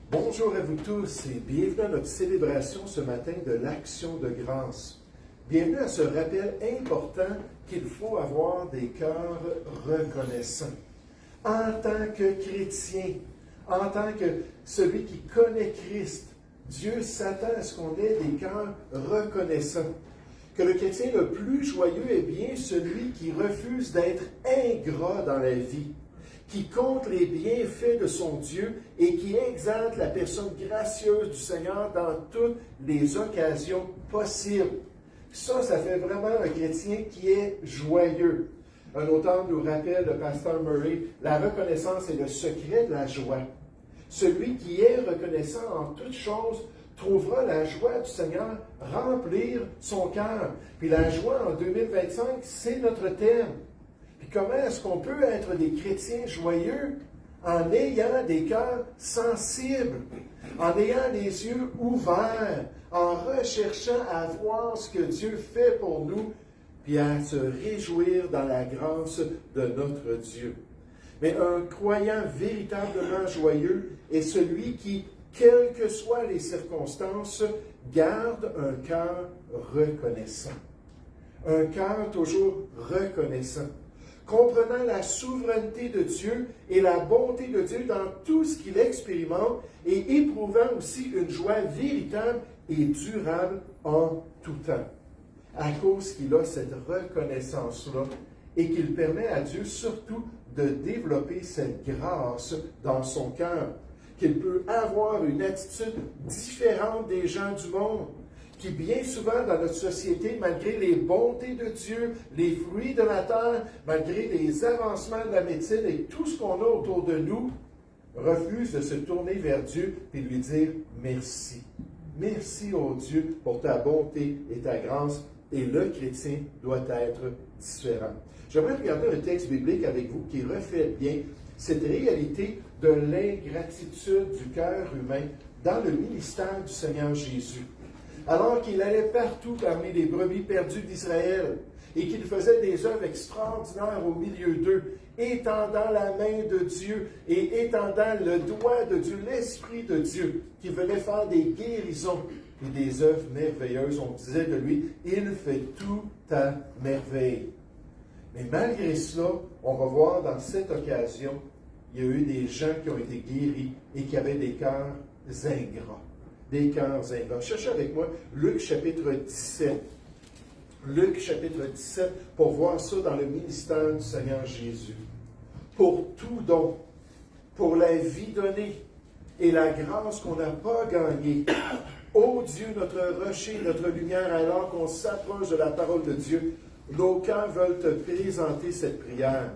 Bonjour à vous tous et bienvenue à notre célébration ce matin de l'Action de grâce. Bienvenue à ce rappel important qu'il faut avoir des cœurs reconnaissants. En tant que chrétien, en tant que celui qui connaît Christ, Dieu s'attend à ce qu'on ait des cœurs reconnaissants. Que le chrétien le plus joyeux est bien celui qui refuse d'être ingrat dans la vie, qui compte les bienfaits de son Dieu et qui exalte la personne gracieuse du Seigneur dans toutes les occasions possibles. Ça fait vraiment un chrétien qui est joyeux. Un auteur nous rappelle, le pasteur Murray, la reconnaissance est le secret de la joie. Celui qui est reconnaissant en toutes choses trouvera la joie du Seigneur remplir son cœur. Puis la joie en 2025, c'est notre thème. Puis comment est-ce qu'on peut être des chrétiens joyeux en ayant des cœurs sensibles, en ayant les yeux ouverts, en recherchant à voir ce que Dieu fait pour nous, puis à se réjouir dans la grâce de notre Dieu. Mais un croyant véritablement joyeux est celui qui, quelles que soient les circonstances, garde un cœur reconnaissant. Un cœur toujours reconnaissant, comprenant la souveraineté de Dieu et la bonté de Dieu dans tout ce qu'il expérimente et éprouvant aussi une joie véritable et durable en tout temps. À cause qu'il a cette reconnaissance-là et qu'il permet à Dieu surtout de développer cette grâce dans son cœur, qu'il peut avoir une attitude différente des gens du monde, qui bien souvent dans notre société, malgré les bontés de Dieu, les fruits de la terre, malgré les avancements de la médecine et tout ce qu'on a autour de nous, refuse de se tourner vers Dieu et lui dire merci. Merci, ô Dieu, pour ta bonté et ta grâce. Et le chrétien doit être différent. J'aimerais regarder un texte biblique avec vous qui reflète bien cette réalité de l'ingratitude du cœur humain dans le ministère du Seigneur Jésus. Alors qu'il allait partout parmi les brebis perdues d'Israël et qu'il faisait des œuvres extraordinaires au milieu d'eux, étendant la main de Dieu et étendant le doigt de Dieu, l'Esprit de Dieu, qui venait faire des guérisons et des œuvres merveilleuses. On disait de lui, il fait tout à merveille. Mais malgré cela, on va voir dans cette occasion, il y a eu des gens qui ont été guéris et qui avaient des cœurs ingrats. Des cœurs ingrats. Cherchez avec moi Luc chapitre 17. Luc chapitre 17 pour voir ça dans le ministère du Seigneur Jésus. Pour tout don, pour la vie donnée et la grâce qu'on n'a pas gagnée. Ô Dieu, notre rocher, notre lumière, alors qu'on s'approche de la parole de Dieu, nos cœurs veulent te présenter cette prière.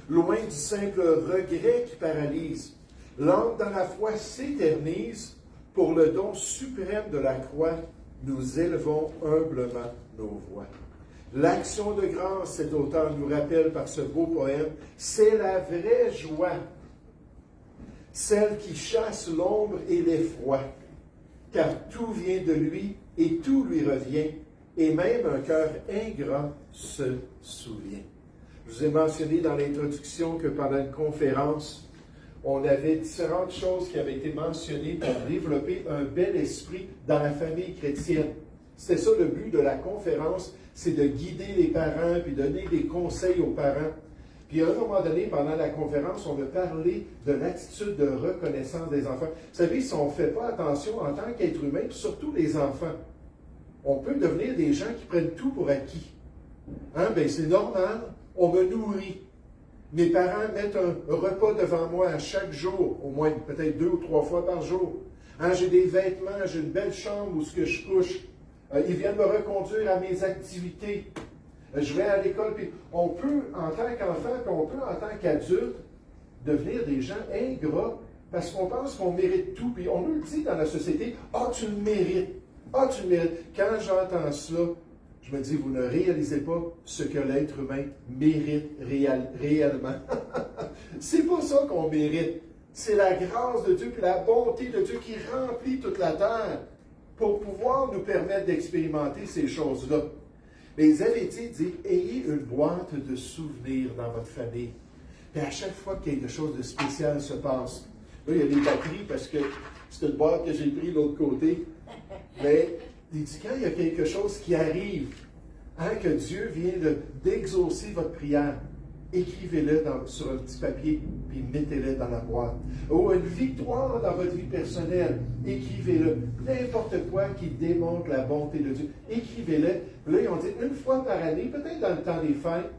Loin du simple regret qui paralyse, l'âme dans la foi s'éternise. Pour le don suprême de la croix, nous élevons humblement nos voix. L'action de grâce, cet auteur nous rappelle par ce beau poème, c'est la vraie joie, celle qui chasse l'ombre et l'effroi, car tout vient de lui et tout lui revient, et même un cœur ingrat se souvient. Je vous ai mentionné dans l'introduction que pendant une conférence, on avait différentes choses qui avaient été mentionnées pour développer un bel esprit dans la famille chrétienne. C'était ça le but de la conférence, c'est de guider les parents, puis donner des conseils aux parents. Puis à un moment donné, pendant la conférence, on a parlé de l'attitude de reconnaissance des enfants. Vous savez, si on ne fait pas attention en tant qu'être humain, puis surtout les enfants, on peut devenir des gens qui prennent tout pour acquis. Ben, c'est normal, on me nourrit. Mes parents mettent un repas devant moi à chaque jour, au moins peut-être 2 ou 3 fois par jour. J'ai des vêtements, j'ai une belle chambre où ce que je couche. Ils viennent me reconduire à mes activités. Je vais à l'école. Puis on peut, en tant qu'enfant, puis on peut, en tant qu'adulte, devenir des gens ingrats parce qu'on pense qu'on mérite tout. Puis on nous le dit dans la société, « Ah, tu le mérites. Ah, tu le mérites. » Quand j'entends cela, je me dis, vous ne réalisez pas ce que l'être humain mérite réellement. C'est pas ça qu'on mérite. C'est la grâce de Dieu et la bonté de Dieu qui remplit toute la terre pour pouvoir nous permettre d'expérimenter ces choses-là. Mais Zanetti dit, ayez une boîte de souvenirs dans votre famille. Et à chaque fois que quelque chose de spécial se passe, là, il y a des batteries parce que C'est une boîte que j'ai prise de l'autre côté. Mais il dit, quand il y a quelque chose qui arrive, que Dieu vient d'exaucer votre prière, écrivez-le sur un petit papier, puis mettez-le dans la boîte. Ou une victoire dans votre vie personnelle, écrivez-le. N'importe quoi qui démontre la bonté de Dieu, écrivez-le. Là, ils ont dit, une fois par année, peut-être dans le temps des fêtes,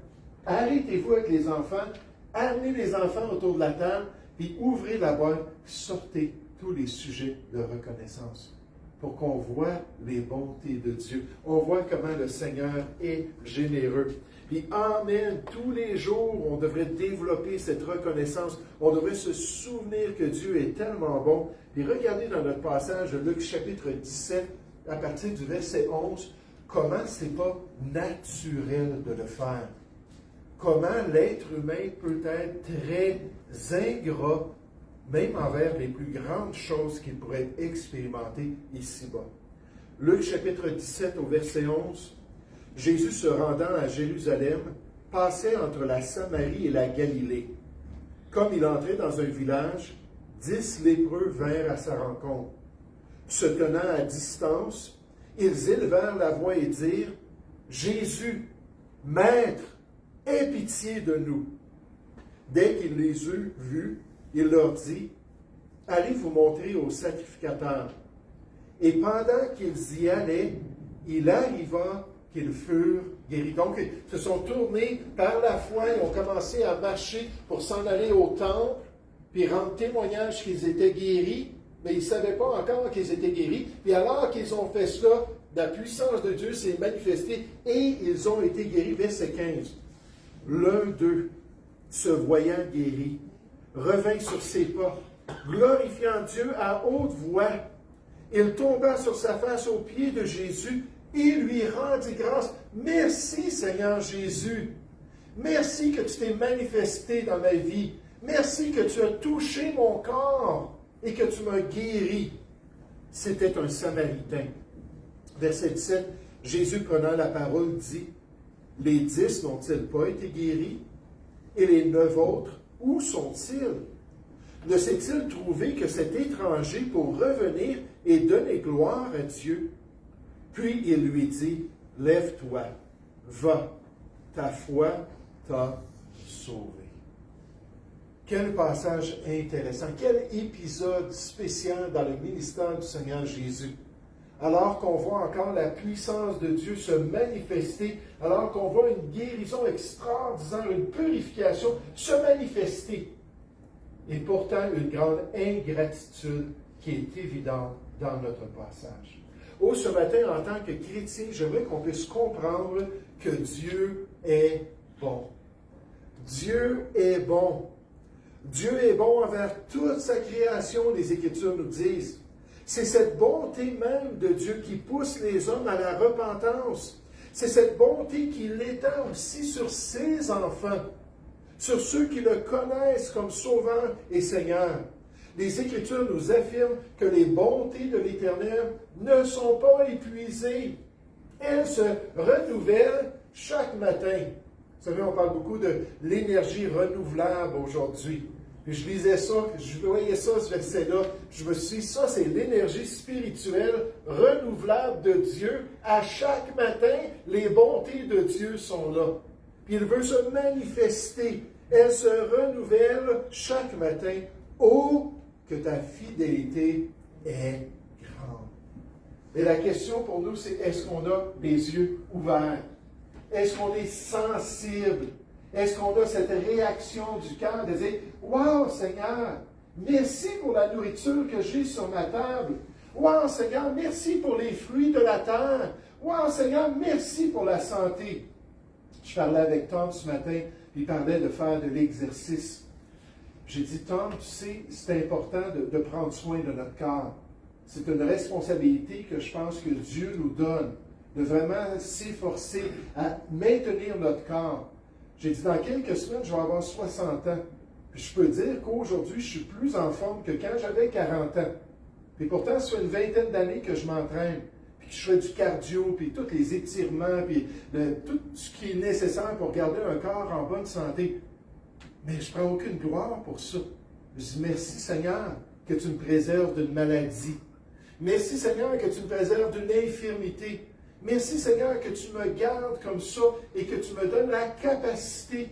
arrêtez-vous avec les enfants, amenez les enfants autour de la table, puis ouvrez la boîte, sortez tous les sujets de reconnaissance pour qu'on voit les bontés de Dieu. On voit comment le Seigneur est généreux. Puis, amen, tous les jours, on devrait développer cette reconnaissance. On devrait se souvenir que Dieu est tellement bon. Puis, regardez dans notre passage de Luc chapitre 17, à partir du verset 11, comment c'est pas naturel de le faire. Comment l'être humain peut être très ingrat, même envers les plus grandes choses qu'il pourrait expérimenter ici-bas. Luc chapitre 17 au verset 11, Jésus se rendant à Jérusalem, passait entre la Samarie et la Galilée. Comme il entrait dans un village, 10 lépreux vinrent à sa rencontre. Se tenant à distance, ils élevèrent la voix et dirent, « Jésus, Maître, aie pitié de nous. » Dès qu'il les eut vus, il leur dit, « Allez vous montrer au sacrificateur. » Et pendant qu'ils y allaient, il arriva qu'ils furent guéris. Donc, ils se sont tournés par la foi, ils ont commencé à marcher pour s'en aller au temple, puis rendre témoignage qu'ils étaient guéris, mais ils ne savaient pas encore qu'ils étaient guéris. Puis alors qu'ils ont fait cela, la puissance de Dieu s'est manifestée et ils ont été guéris. Verset 15. L'un d'eux, se voyant guéri, revint sur ses pas, glorifiant Dieu à haute voix. Il tomba sur sa face aux pieds de Jésus et lui rendit grâce. Merci Seigneur Jésus. Merci que tu t'es manifesté dans ma vie. Merci que tu as touché mon corps et que tu m'as guéri. C'était un Samaritain. Verset 17, Jésus prenant la parole dit, « Les 10 n'ont-ils pas été guéris? Et les 9 autres, où sont-ils? Ne s'est-il trouvé que cet étranger pour revenir et donner gloire à Dieu? » Puis il lui dit, « Lève-toi, va, ta foi t'a sauvé. » Quel passage intéressant, quel épisode spécial dans le ministère du Seigneur Jésus. Alors qu'on voit encore la puissance de Dieu se manifester, alors qu'on voit une guérison extraordinaire, une purification se manifester. Et pourtant, une grande ingratitude qui est évidente dans notre passage. Oh, ce matin, en tant que chrétien, j'aimerais qu'on puisse comprendre que Dieu est bon. Dieu est bon. Dieu est bon envers toute sa création, les Écritures nous disent. C'est cette bonté même de Dieu qui pousse les hommes à la repentance. C'est cette bonté qui l'étend aussi sur ses enfants, sur ceux qui le connaissent comme Sauveur et Seigneur. Les Écritures nous affirment que les bontés de l'Éternel ne sont pas épuisées. Elles se renouvellent chaque matin. Vous savez, on parle beaucoup de l'énergie renouvelable aujourd'hui. Puis je lisais ça, je voyais ça, ce verset-là, je me suis dit, ça c'est l'énergie spirituelle renouvelable de Dieu. À chaque matin, les bontés de Dieu sont là. Puis il veut se manifester. Elles se renouvellent chaque matin. Oh, que ta fidélité est grande. Et la question pour nous, c'est est-ce qu'on a les yeux ouverts? Est-ce qu'on est sensible? Est-ce qu'on a cette réaction du cœur de dire « Wow, Seigneur, merci pour la nourriture que j'ai sur ma table. Wow, Seigneur, merci pour les fruits de la terre. Wow, Seigneur, merci pour la santé. » Je parlais avec Tom ce matin, puis il parlait de faire de l'exercice. J'ai dit, Tom, tu sais, c'est important de prendre soin de notre corps. C'est une responsabilité que je pense que Dieu nous donne, de vraiment s'efforcer à maintenir notre corps. J'ai dit, dans quelques semaines, je vais avoir 60 ans. Puis je peux dire qu'aujourd'hui, je suis plus en forme que quand j'avais 40 ans. Puis pourtant, ça fait une vingtaine d'années que je m'entraîne. Puis que je fais du cardio, puis tous les étirements, puis tout ce qui est nécessaire pour garder un corps en bonne santé. Mais je ne prends aucune gloire pour ça. Je dis, merci Seigneur, que tu me préserves d'une maladie. Merci, Seigneur, que tu me préserves d'une infirmité. Merci, Seigneur, que tu me gardes comme ça et que tu me donnes la capacité.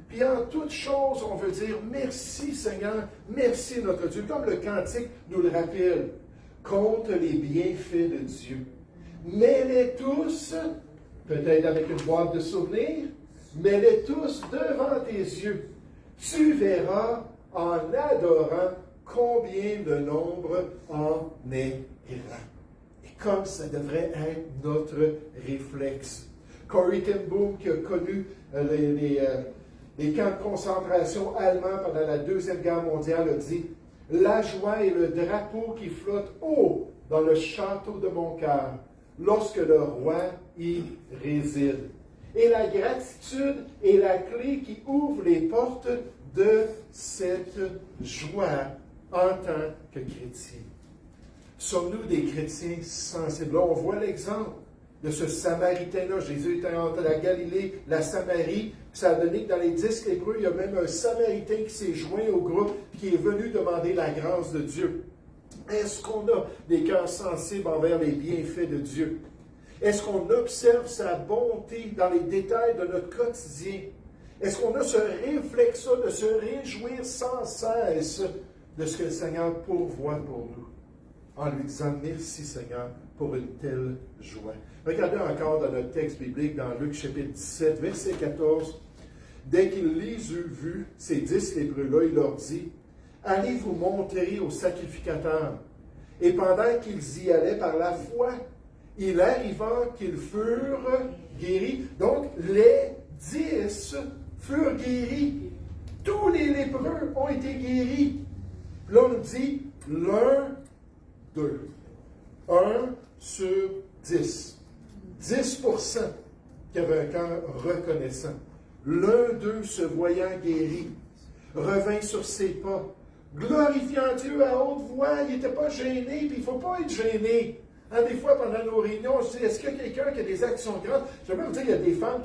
Puis en toute chose, on veut dire merci, Seigneur, merci notre Dieu. Comme le cantique nous le rappelle, compte les bienfaits de Dieu. Mets-les tous, peut-être avec une boîte de souvenirs, mets-les tous devant tes yeux. Tu verras en adorant combien de nombre en est grand. Et comme ça devrait être notre réflexe. Corrie ten Boom, qui a connu les camps de concentration allemands pendant la Deuxième Guerre mondiale, a dit « La joie est le drapeau qui flotte haut dans le château de mon cœur, lorsque le roi y réside. Et la gratitude est la clé qui ouvre les portes de cette joie en tant que chrétien. » Sommes-nous des chrétiens sensibles? Là, on voit l'exemple de ce Samaritain-là. Jésus était entre la Galilée, la Samarie. Ça a donné que dans les 10 lépreux, il y a même un Samaritain qui s'est joint au groupe, qui est venu demander la grâce de Dieu. Est-ce qu'on a des cœurs sensibles envers les bienfaits de Dieu? Est-ce qu'on observe sa bonté dans les détails de notre quotidien? Est-ce qu'on a ce réflexe-là de se réjouir sans cesse de ce que le Seigneur pourvoit pour nous? En lui disant merci Seigneur pour une telle joie. Regardez encore dans notre texte biblique, dans Luc chapitre 17, verset 14. Dès qu'il les eut vus, ces 10 lépreux-là, il leur dit, allez vous montrer au sacrificateur. Et pendant qu'ils y allaient par la foi, il arriva qu'ils furent guéris. Donc, les 10 furent guéris. Tous les lépreux ont été guéris. Là, on nous dit, l'un, deux. 1 sur 10. 10% qui avait un cœur reconnaissant. L'un d'eux, se voyant guéri, revint sur ses pas, glorifiant Dieu à haute voix. Il n'était pas gêné, puis il ne faut pas être gêné. Hein, des fois, pendant nos réunions, je dis, est-ce qu'il y a quelqu'un qui a des actions grandes? Je vais même vous dire, il y a des femmes,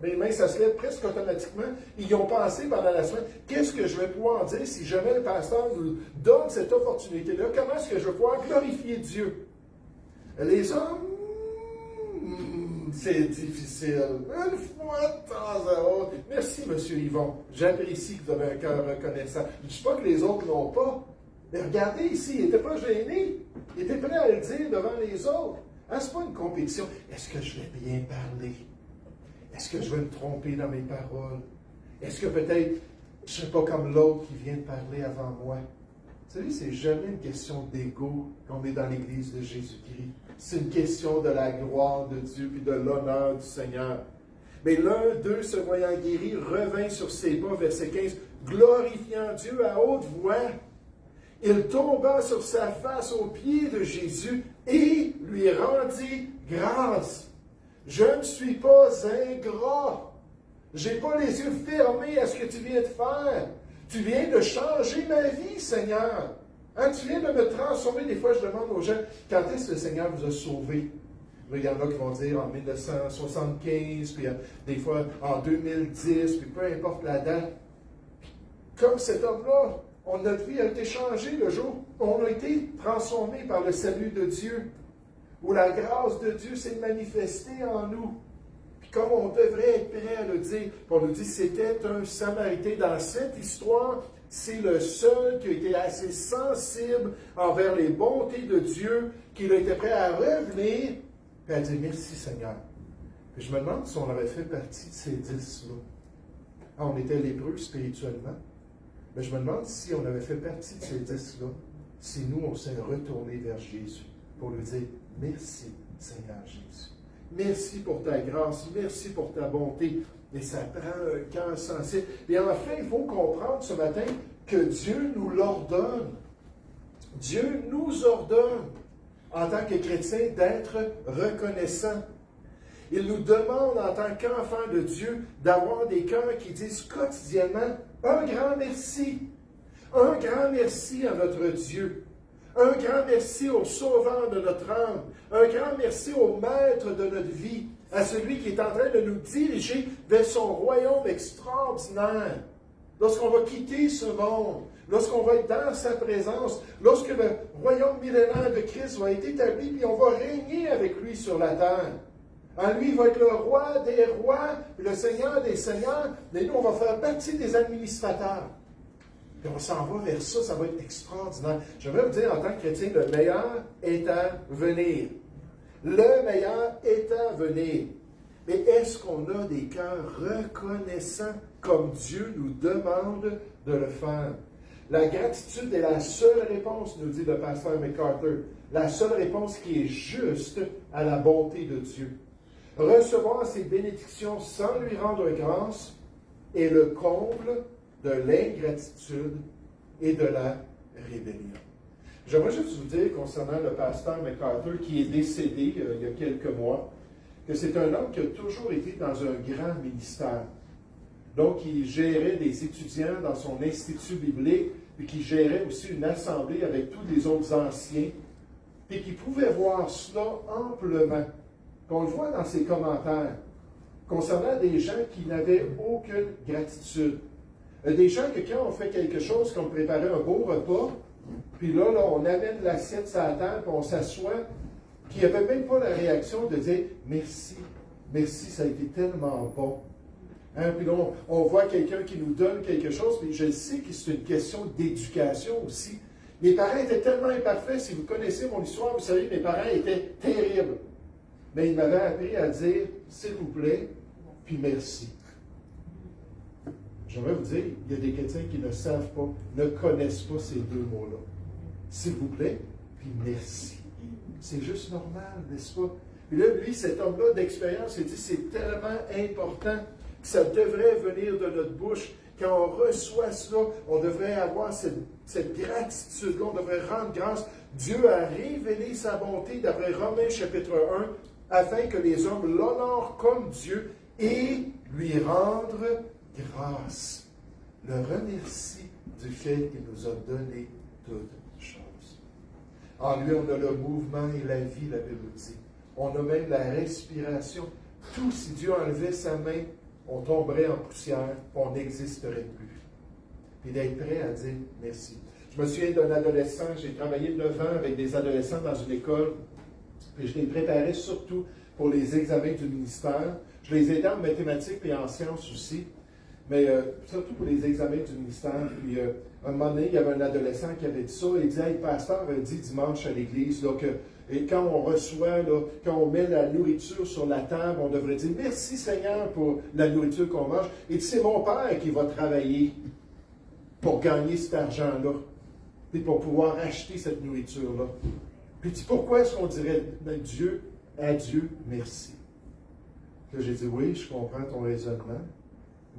mes mains, ça se lève presque automatiquement. Ils ont pensé pendant la semaine, qu'est-ce que je vais pouvoir dire si jamais le pasteur nous donne cette opportunité-là? Comment est-ce que je vais pouvoir glorifier Dieu? Les hommes, c'est difficile. Une fois de temps à autre. Merci, M. Yvon. J'apprécie que vous avez un cœur reconnaissant. Je ne dis pas que les autres n'ont pas. Mais regardez ici, il n'était pas gêné. Il était prêt à le dire devant les autres. Hein, ce n'est pas une compétition. Est-ce que je vais bien parler? Est-ce que je vais me tromper dans mes paroles? Est-ce que peut-être je ne suis pas comme l'autre qui vient de parler avant moi? Vous savez, c'est jamais une question d'ego qu'on est dans l'Église de Jésus-Christ. C'est une question de la gloire de Dieu et de l'honneur du Seigneur. Mais l'un d'eux, se voyant guéri, revint sur ses pas, verset 15, glorifiant Dieu à haute voix. Il tomba sur sa face aux pieds de Jésus et lui rendit grâce. Je ne suis pas ingrat. Je n'ai pas les yeux fermés à ce que tu viens de faire. Tu viens de changer ma vie, Seigneur. Hein, tu viens de me transformer. Des fois, je demande aux gens, quand est-ce que le Seigneur vous a sauvé? Il y en a qui vont dire en 1975, puis des fois en 2010, puis peu importe la date. Comme cet homme-là, notre vie a été changée le jour où on a été transformé par le salut de Dieu, où la grâce de Dieu s'est manifestée en nous. Puis comme on devrait être prêt à le dire, on nous dit c'était un Samaritain. Dans cette histoire, c'est le seul qui a été assez sensible envers les bontés de Dieu, qu'il a été prêt à revenir et à dire merci Seigneur. Puis je me demande si on avait fait partie de ces 10-là. On était lépreux spirituellement. Mais je me demande si on avait fait partie de ces 10-là, si nous, on s'est retourné vers Jésus pour lui dire « Merci, Seigneur Jésus. Merci pour ta grâce. Merci pour ta bonté. » Et ça prend un cœur sensible. Et enfin, il faut comprendre ce matin que Dieu nous l'ordonne. Dieu nous ordonne, en tant que chrétiens, d'être reconnaissants. Il nous demande, en tant qu'enfants de Dieu, d'avoir des cœurs qui disent quotidiennement un grand merci. Un grand merci à notre Dieu. Un grand merci au Sauveur de notre âme. Un grand merci au Maître de notre vie. À celui qui est en train de nous diriger vers son royaume extraordinaire. Lorsqu'on va quitter ce monde, lorsqu'on va être dans sa présence, lorsque le royaume millénaire de Christ va être établi, puis on va régner avec lui sur la terre. En lui, il va être le roi des rois, le seigneur des seigneurs, mais nous, on va faire partie des administrateurs. Puis on s'en va vers ça, ça va être extraordinaire. J'aimerais vous dire, en tant que chrétien, le meilleur est à venir. Le meilleur est à venir. Mais est-ce qu'on a des cœurs reconnaissants comme Dieu nous demande de le faire? La gratitude est la seule réponse, nous dit le pasteur MacArthur, la seule réponse qui est juste à la bonté de Dieu. Recevoir ses bénédictions sans lui rendre grâce est le comble de l'ingratitude et de la rébellion. J'aimerais juste vous dire concernant le pasteur MacArthur qui est décédé il y a quelques mois, que c'est un homme qui a toujours été dans un grand ministère. Donc, il gérait des étudiants dans son institut biblique, puis qui gérait aussi une assemblée avec tous les autres anciens, puis qui pouvait voir cela amplement. Qu'on le voit dans ses commentaires, concernant des gens qui n'avaient aucune gratitude. Des gens que quand on fait quelque chose, comme préparer un beau repas, puis là, on amène l'assiette sur la table, puis on s'assoit, qui n'avait même pas la réaction de dire « Merci, merci, ça a été tellement bon. » Puis là, on voit quelqu'un qui nous donne quelque chose, puis je sais que c'est une question d'éducation aussi. Mes parents étaient tellement imparfaits, si vous connaissez mon histoire, vous savez, mes parents étaient terribles. Mais ils m'avaient appris à dire « S'il vous plaît », puis « Merci ». J'aimerais vous dire, il y a des chrétiens qui ne savent pas, ne connaissent pas ces deux mots-là. « S'il vous plaît », puis « Merci ». C'est juste normal, n'est-ce pas? Puis là, lui, cet homme-là d'expérience, il dit, c'est tellement important que ça devrait venir de notre bouche. Quand on reçoit cela, on devrait avoir cette gratitude-là, on devrait rendre grâce. Dieu a révélé sa bonté, d'après Romains chapitre 1, afin que les hommes l'honorent comme Dieu et lui rendre grâce. Le remercie du fait qu'il nous a donné toutes choses. En lui, on a le mouvement et la vie, la Bible dit. On a même la respiration. Tout, si Dieu enlevait sa main, on tomberait en poussière, on n'existerait plus. Puis d'être prêt à dire merci. Je me souviens d'un adolescent, j'ai travaillé 9 ans avec des adolescents dans une école, puis je les préparais surtout pour les examens du ministère. Je les aidais en mathématiques et en sciences aussi, mais surtout pour les examens du ministère. Puis à un moment donné, il y avait un adolescent qui avait dit ça. Il disait, hey, le pasteur a dit dimanche à l'église là, que et quand on reçoit, là, quand on met la nourriture sur la table, on devrait dire merci Seigneur pour la nourriture qu'on mange. Et c'est mon Père qui va travailler pour gagner cet argent-là, et pour pouvoir acheter cette nourriture-là. Puis pourquoi est-ce qu'on dirait Dieu, à Dieu, merci? Là, j'ai dit oui, je comprends ton raisonnement,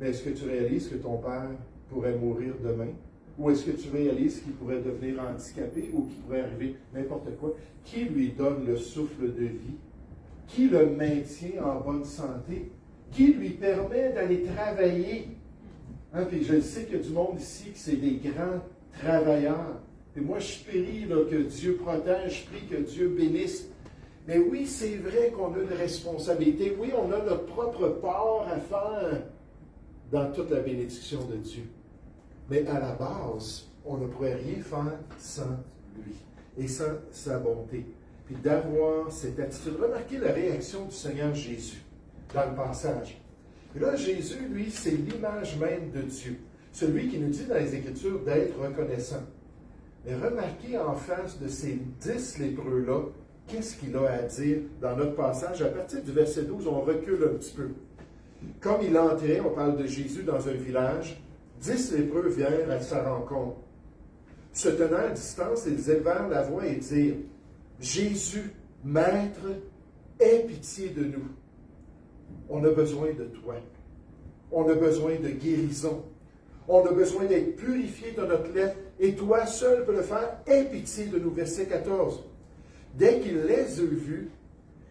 mais est-ce que tu réalises que ton Père pourrait mourir demain? Ou est-ce que tu réalises qu'il pourrait devenir handicapé ou qu'il pourrait arriver n'importe quoi? Qui lui donne le souffle de vie? Qui le maintient en bonne santé? Qui lui permet d'aller travailler? Puis je sais qu'il y a du monde ici qui c'est des grands travailleurs. Et moi, je prie là, que Dieu protège, je prie que Dieu bénisse. Mais oui, c'est vrai qu'on a une responsabilité. Oui, on a notre propre part à faire dans toute la bénédiction de Dieu. Mais à la base, on ne pourrait rien faire sans lui et sans sa bonté. Puis d'avoir cette attitude. Remarquez la réaction du Seigneur Jésus dans le passage. Et là, Jésus, lui, c'est l'image même de Dieu. Celui qui nous dit dans les Écritures d'être reconnaissant. Mais remarquez en face de ces 10 lépreux-là, qu'est-ce qu'il a à dire dans notre passage. À partir du verset 12, on recule un petit peu. Comme il entrait, on parle de Jésus dans un village, 10 lépreux vinrent à sa rencontre. Se tenant à distance, ils élevèrent la voix et dirent, « Jésus, Maître, aie pitié de nous. On a besoin de toi. On a besoin de guérison. On a besoin d'être purifié de notre lèpre. Et toi seul peux le faire. Aie pitié de nous. » Verset 14. Dès qu'il les eut vus,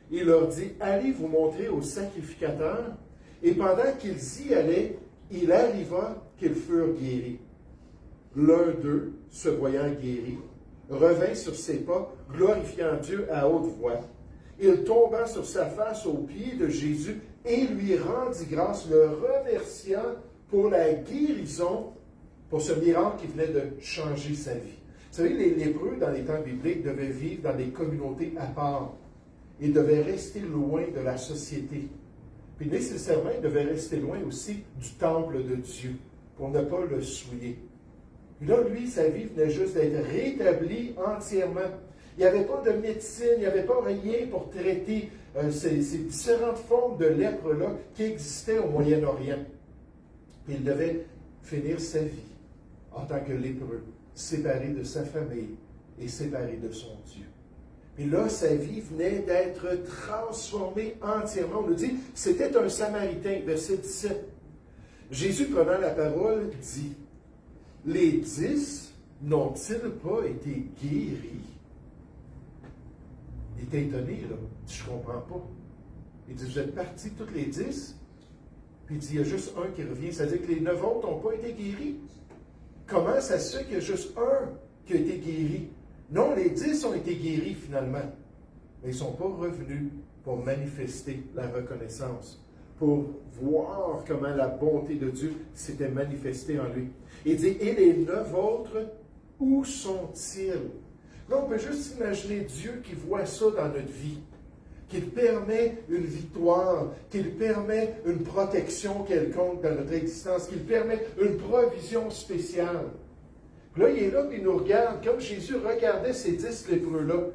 il leur dit, « Allez vous montrer au sacrificateur. » Et pendant qu'ils y allaient, il arriva qu'ils furent guéris. L'un d'eux, se voyant guéri, revint sur ses pas, glorifiant Dieu à haute voix. Il tomba sur sa face aux pieds de Jésus et lui rendit grâce, le remerciant pour la guérison pour ce miracle qui venait de changer sa vie. Vous savez, les lépreux, dans les temps bibliques, devaient vivre dans des communautés à part. Ils devaient rester loin de la société. Puis nécessairement, ils devaient rester loin aussi du temple de Dieu, pour ne pas le souiller. Puis là, lui, sa vie venait juste d'être rétablie entièrement. Il n'y avait pas de médecine, il n'y avait pas rien pour traiter ces différentes formes de lèpre-là qui existaient au Moyen-Orient. Puis il devait finir sa vie en tant que lépreux, séparé de sa famille et séparé de son Dieu. Puis là, sa vie venait d'être transformée entièrement. On nous dit, c'était un Samaritain, verset 17. Jésus, prenant la parole, dit, « Les 10 n'ont-ils pas été guéris? » Il était étonné, là. Je ne comprends pas. Il dit, vous êtes partis toutes les 10? Puis il dit, il y a juste un qui revient. Ça veut dire que les 9 autres n'ont pas été guéris. Comment ça se fait qu'il y a juste un qui a été guéri? Non, les 10 ont été guéris finalement. Mais ils ne sont pas revenus pour manifester la reconnaissance, pour voir comment la bonté de Dieu s'était manifestée en lui. Il dit, et les 9 autres, où sont-ils? Là, on peut juste imaginer Dieu qui voit ça dans notre vie, qu'il permet une victoire, qu'il permet une protection quelconque dans notre existence, qu'il permet une provision spéciale. Puis là, il est là, puis il nous regarde, comme Jésus regardait ces 10 lépreux-là.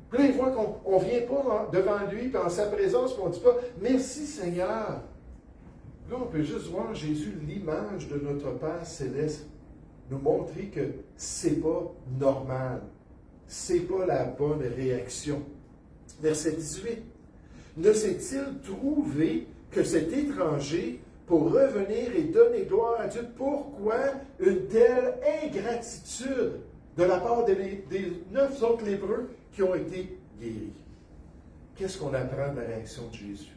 Puis là, il voit qu'on ne vient pas devant lui, puis en sa présence, puis on ne dit pas « Merci Seigneur ». Là, on peut juste voir Jésus, l'image de notre Père céleste, nous montrer que c'est pas normal. C'est pas la bonne réaction. Verset 18. Ne s'est-il trouvé que cet étranger, pour revenir et donner gloire à Dieu, pourquoi une telle ingratitude de la part des 9 autres lépreux qui ont été guéris? Qu'est-ce qu'on apprend de la réaction de Jésus?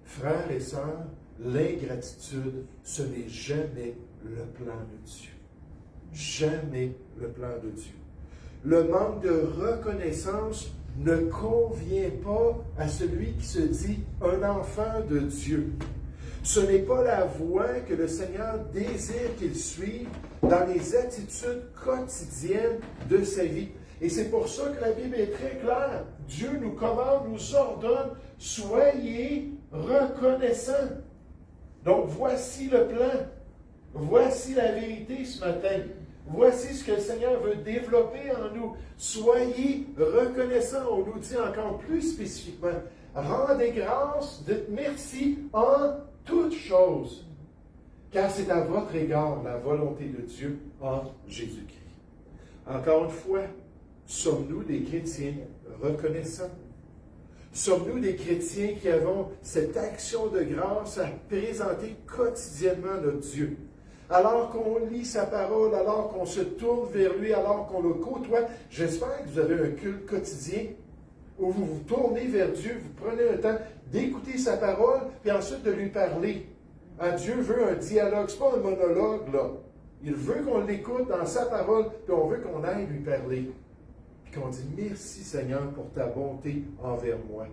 Frères et sœurs, l'ingratitude, ce n'est jamais le plan de Dieu. Jamais le plan de Dieu. Le manque de reconnaissance ne convient pas à celui qui se dit un enfant de Dieu. Ce n'est pas la voie que le Seigneur désire qu'il suive dans les attitudes quotidiennes de sa vie. Et c'est pour ça que la Bible est très claire. Dieu nous commande, nous ordonne, soyez reconnaissants. Donc voici le plan. Voici la vérité ce matin. Voici ce que le Seigneur veut développer en nous. Soyez reconnaissants. On nous dit encore plus spécifiquement. Rendez grâce, dites merci en toutes choses. Car c'est à votre égard la volonté de Dieu en Jésus-Christ. Encore une fois, sommes-nous des chrétiens reconnaissants? Sommes-nous des chrétiens qui avons cette action de grâce à présenter quotidiennement notre Dieu? Alors qu'on lit sa parole, alors qu'on se tourne vers lui, alors qu'on le côtoie, j'espère que vous avez un culte quotidien où vous vous tournez vers Dieu, vous prenez le temps d'écouter sa parole, puis ensuite de lui parler. Dieu veut un dialogue, ce n'est pas un monologue, là. Il veut qu'on l'écoute dans sa parole, puis on veut qu'on aille lui parler. Puis qu'on dit, merci Seigneur pour ta bonté envers moi.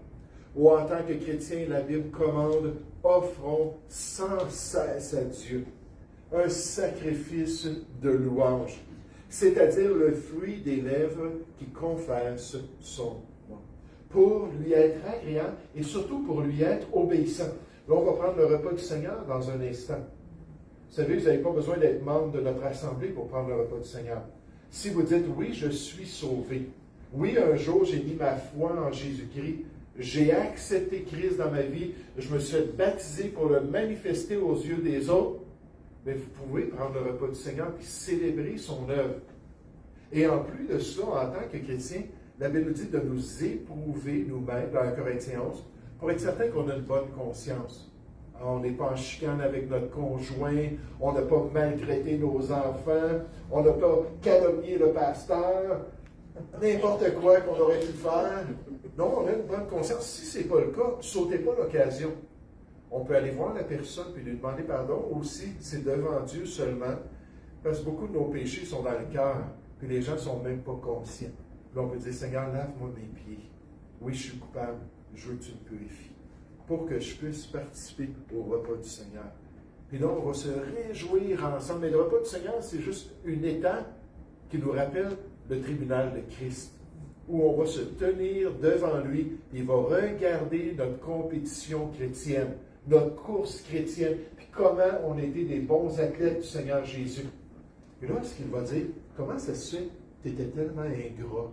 Ou en tant que chrétien, la Bible commande, offrons sans cesse à Dieu un sacrifice de louange, c'est-à-dire le fruit des lèvres qui confessent son nom, pour lui être agréable et surtout pour lui être obéissant. Là, on va prendre le repas du Seigneur dans un instant. Vous savez, vous n'avez pas besoin d'être membre de notre assemblée pour prendre le repas du Seigneur. Si vous dites, oui, je suis sauvé. Oui, un jour, j'ai mis ma foi en Jésus-Christ. J'ai accepté Christ dans ma vie. Je me suis baptisé pour le manifester aux yeux des autres. Mais vous pouvez prendre le repas du Seigneur et célébrer son œuvre. Et en plus de cela, en tant que chrétien, la Bible nous dit de nous éprouver nous-mêmes, dans 1 Corinthiens 11, pour être certain qu'on a une bonne conscience. On n'est pas en chicane avec notre conjoint, on n'a pas maltraité nos enfants, on n'a pas calomnié le pasteur, n'importe quoi qu'on aurait pu faire. Non, on a une bonne conscience. Si ce n'est pas le cas, sautez pas l'occasion. On peut aller voir la personne et lui demander pardon. Aussi, c'est devant Dieu seulement, parce que beaucoup de nos péchés sont dans le cœur, puis les gens ne sont même pas conscients. Là, on peut dire, Seigneur, lave-moi mes pieds. Oui, je suis coupable. Je veux que tu me purifies. Pour que je puisse participer au repas du Seigneur. Puis là, on va se réjouir ensemble. Mais le repas du Seigneur, c'est juste une étape qui nous rappelle le tribunal de Christ, où on va se tenir devant lui, et il va regarder notre compétition chrétienne, notre course chrétienne, puis comment on a été des bons athlètes du Seigneur Jésus. Et là, ce qu'il va dire, comment ça se fait que tu étais tellement ingrat?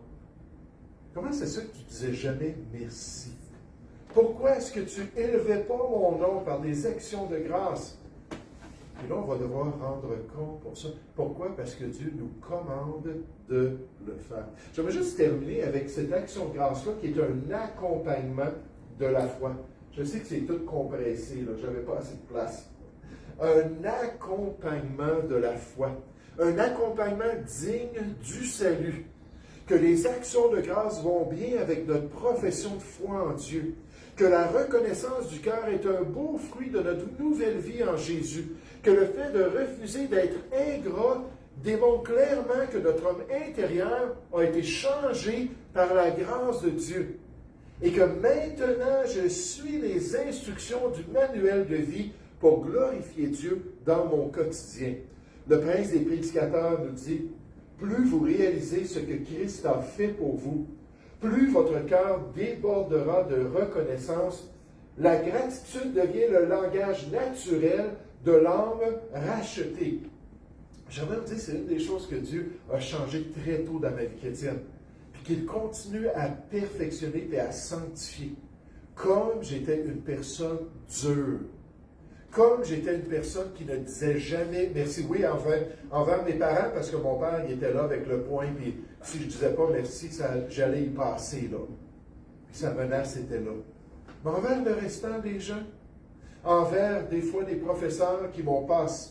Comment ça se fait que tu ne disais jamais merci? Pourquoi est-ce que tu élevais pas mon nom par des actions de grâce? Et là, on va devoir rendre compte pour ça. Pourquoi? Parce que Dieu nous commande de le faire. J'aimerais juste terminer avec cette action de grâce-là qui est un accompagnement de la foi. Je sais que c'est tout compressé, là. Je n'avais pas assez de place. Un accompagnement de la foi. Un accompagnement digne du salut. Que les actions de grâce vont bien avec notre profession de foi en Dieu. Que la reconnaissance du cœur est un beau fruit de notre nouvelle vie en Jésus. Que le fait de refuser d'être ingrat démontre clairement que notre homme intérieur a été changé par la grâce de Dieu. Et que maintenant je suis les instructions du manuel de vie pour glorifier Dieu dans mon quotidien. Le prince des prédicateurs nous dit, plus vous réalisez ce que Christ a fait pour vous, plus votre cœur débordera de reconnaissance. La gratitude devient le langage naturel de l'âme rachetée. J'aimerais vous dire, c'est une des choses que Dieu a changé très tôt dans ma vie chrétienne, puis qu'il continue à perfectionner et à sanctifier. Comme j'étais une personne dure, comme j'étais une personne qui ne disait jamais merci, oui, envers mes parents, parce que mon père il était là avec le poing, puis si je ne disais pas merci, j'allais y passer, là. Puis sa menace était là. Mais envers le restant des gens, envers des fois des professeurs qui m'ont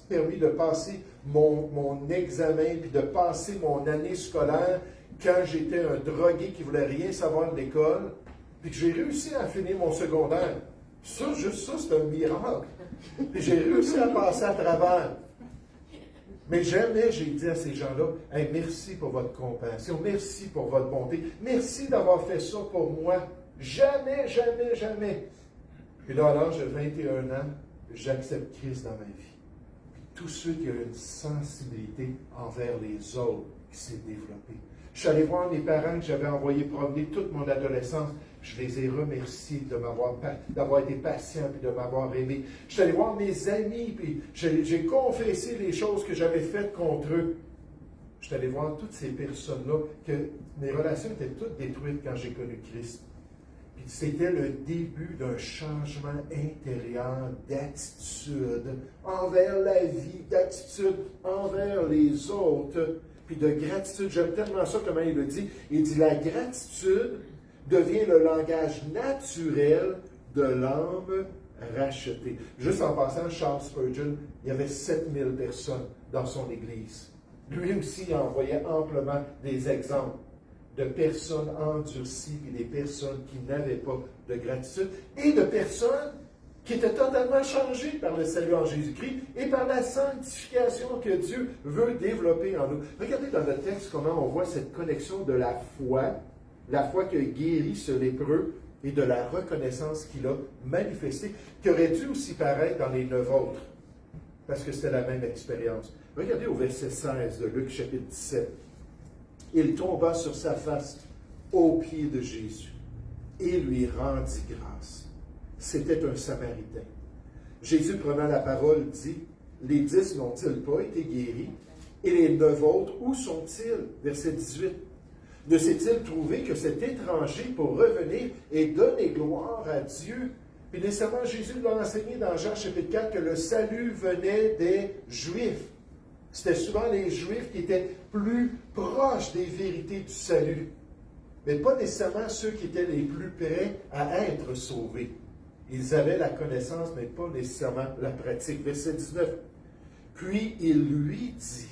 permis de passer mon examen, puis de passer mon année scolaire, quand j'étais un drogué qui ne voulait rien savoir de l'école, puis que j'ai réussi à finir mon secondaire. Ça, juste ça, c'est un miracle. Puis j'ai réussi à passer à travers. Mais jamais j'ai dit à ces gens-là, hey, merci pour votre compassion, merci pour votre bonté, merci d'avoir fait ça pour moi. Jamais, jamais, jamais. Puis là, à l'âge de 21 ans, j'accepte Christ dans ma vie. Puis tous ceux qui ont une sensibilité envers les autres qui s'est développée. Je suis allé voir mes parents que j'avais envoyés promener toute mon adolescence. Je les ai remerciés d'avoir été patients et de m'avoir aimé. Je suis allé voir mes amis, puis j'ai confessé les choses que j'avais faites contre eux. Je suis allé voir toutes ces personnes-là, que mes relations étaient toutes détruites quand j'ai connu Christ. Puis c'était le début d'un changement intérieur d'attitude envers la vie, d'attitude envers les autres, puis de gratitude. J'aime tellement ça comment il le dit. Il dit la gratitude devient le langage naturel de l'âme rachetée. Juste en passant, Charles Spurgeon, il y avait 7000 personnes dans son église. Lui aussi, il envoyait amplement des exemples de personnes endurcies et des personnes qui n'avaient pas de gratitude et de personnes qui étaient totalement changées par le salut en Jésus-Christ et par la sanctification que Dieu veut développer en nous. Regardez dans le texte comment on voit cette connexion de la foi qui a guéri ce lépreux et de la reconnaissance qu'il a manifestée, qui aurait dû aussi paraître dans les 9 autres, parce que c'était la même expérience. Regardez au verset 16 de Luc chapitre 17. Il tomba sur sa face aux pieds de Jésus et lui rendit grâce. C'était un Samaritain. Jésus, prenant la parole, dit, « Les 10 n'ont-ils pas été guéris? Et les 9 autres, où sont-ils? » Verset 18. Ne s'est-il trouvé que cet étranger pour revenir et donner gloire à Dieu? Puis nécessairement, Jésus l'a enseigné dans Jean chapitre 4 que le salut venait des Juifs. C'était souvent les Juifs qui étaient plus proches des vérités du salut, mais pas nécessairement ceux qui étaient les plus prêts à être sauvés. Ils avaient la connaissance, mais pas nécessairement la pratique. Verset 19. Puis il lui dit,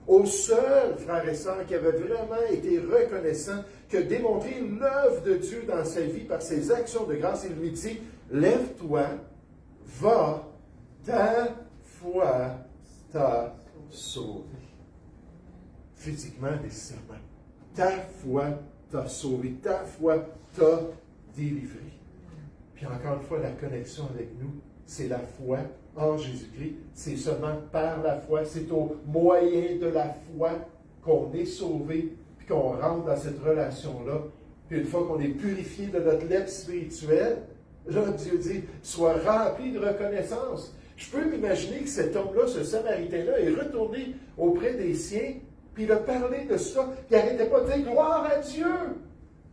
au seul frère et sœur qui avait vraiment été reconnaissant, qui a démontré l'œuvre de Dieu dans sa vie par ses actions de grâce, il lui dit, lève-toi, va, ta foi t'a sauvé. Physiquement, nécessairement. Ta foi t'a sauvé, ta foi t'a délivré. Puis encore une fois, la connexion avec nous, c'est la foi en Jésus-Christ. C'est seulement par la foi, c'est au moyen de la foi qu'on est sauvé, puis qu'on rentre dans cette relation-là. Puis une fois qu'on est purifié de notre lèpre spirituelle, là, Dieu dit, sois rempli de reconnaissance. Je peux m'imaginer que cet homme-là, ce Samaritain-là, est retourné auprès des siens, puis il a parlé de ça, puis il n'arrêtait pas de dire gloire à Dieu,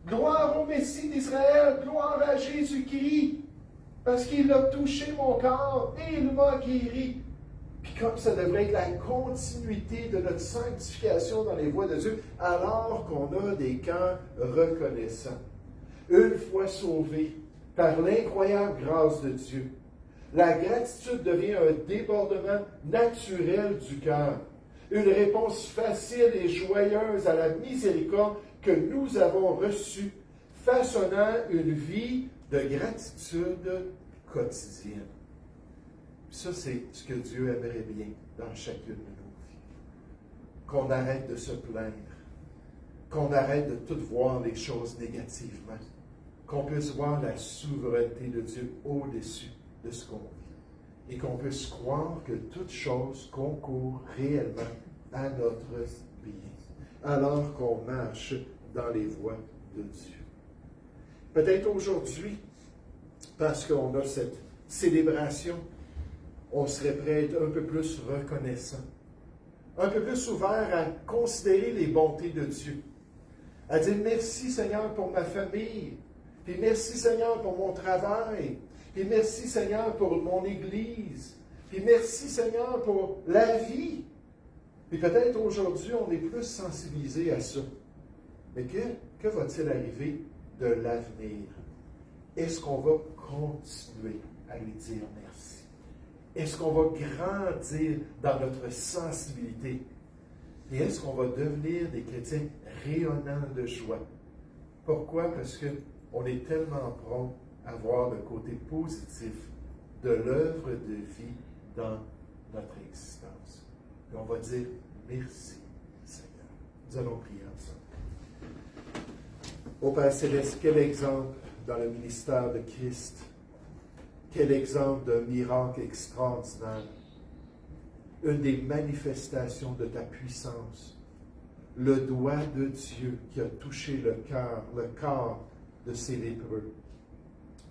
gloire au Messie d'Israël, gloire à Jésus-Christ, parce qu'il a touché mon corps et il m'a guéri. Puis comme ça devrait être la continuité de notre sanctification dans les voies de Dieu, alors qu'on a des cœurs reconnaissants. Une fois sauvés par l'incroyable grâce de Dieu, la gratitude devient un débordement naturel du cœur, une réponse facile et joyeuse à la miséricorde que nous avons reçue, façonnant une vie de gratitude quotidienne. Ça, c'est ce que Dieu aimerait bien dans chacune de nos vies. Qu'on arrête de se plaindre, qu'on arrête de tout voir les choses négativement, qu'on puisse voir la souveraineté de Dieu au-dessus de ce qu'on vit, et qu'on puisse croire que toute chose concourt réellement à notre bien, alors qu'on marche dans les voies de Dieu. Peut-être aujourd'hui, parce qu'on a cette célébration, on serait prêt à être un peu plus reconnaissant, un peu plus ouvert à considérer les bontés de Dieu, à dire merci Seigneur pour ma famille, puis merci Seigneur pour mon travail, puis merci Seigneur pour mon Église, puis merci Seigneur pour la vie. Puis peut-être aujourd'hui on est plus sensibilisé à ça. Mais que va-t-il arriver de l'avenir? Est-ce qu'on va continuer à lui dire merci? Est-ce qu'on va grandir dans notre sensibilité? Et est-ce qu'on va devenir des chrétiens rayonnants de joie? Pourquoi? Parce qu'on est tellement prompt à voir le côté positif de l'œuvre de vie dans notre existence. Et on va dire merci, Seigneur. Nous allons prier ensemble. Ô Père Céleste, quel exemple dans le ministère de Christ. Quel exemple de miracle extraordinaire. Une des manifestations de ta puissance. Le doigt de Dieu qui a touché le corps de ces lépreux.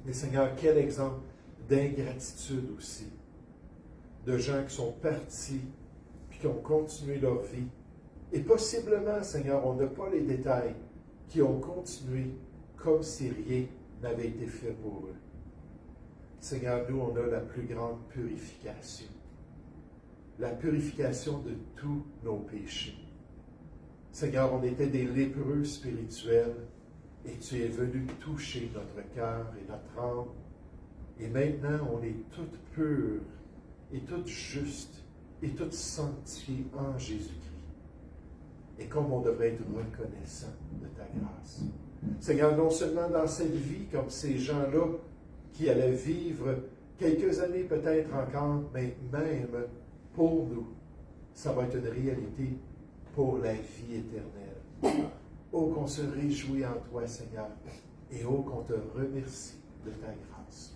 Mais Seigneur, quel exemple d'ingratitude aussi. De gens qui sont partis puis qui ont continué leur vie. Et possiblement, Seigneur, on n'a pas les détails, qui ont continué comme si rien n'avait été fait pour eux. Seigneur, nous, on a la plus grande purification. La purification de tous nos péchés. Seigneur, on était des lépreux spirituels et tu es venu toucher notre cœur et notre âme. Et maintenant, on est toutes pures et toutes justes et toutes sanctifiées en Jésus-Christ. Et comme on devrait être reconnaissant de ta grâce. Seigneur, non seulement dans cette vie, comme ces gens-là qui allaient vivre quelques années peut-être encore, mais même pour nous, ça va être une réalité pour la vie éternelle. Oh, qu'on se réjouit en toi, Seigneur, et oh, qu'on te remercie de ta grâce.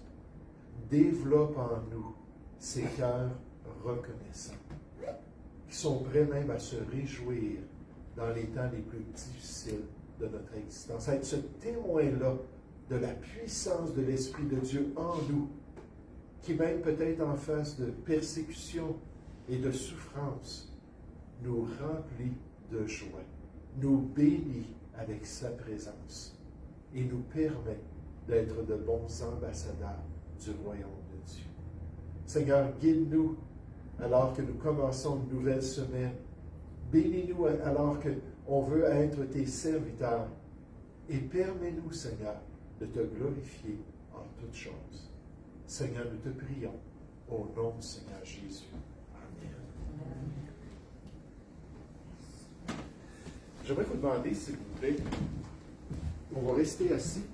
Développe en nous ces cœurs reconnaissants, qui sont prêts même à se réjouir dans les temps les plus difficiles de notre existence. À être ce témoin-là de la puissance de l'Esprit de Dieu en nous, qui même peut-être en face de persécution et de souffrance, nous remplit de joie, nous bénit avec sa présence et nous permet d'être de bons ambassadeurs du royaume de Dieu. Seigneur, guide-nous alors que nous commençons une nouvelle semaine. Bénis-nous alors qu'on veut être tes serviteurs. Et permets-nous, Seigneur, de te glorifier en toutes choses. Seigneur, nous te prions au nom du Seigneur Jésus. Amen. J'aimerais vous demander, s'il vous plaît, on va rester assis.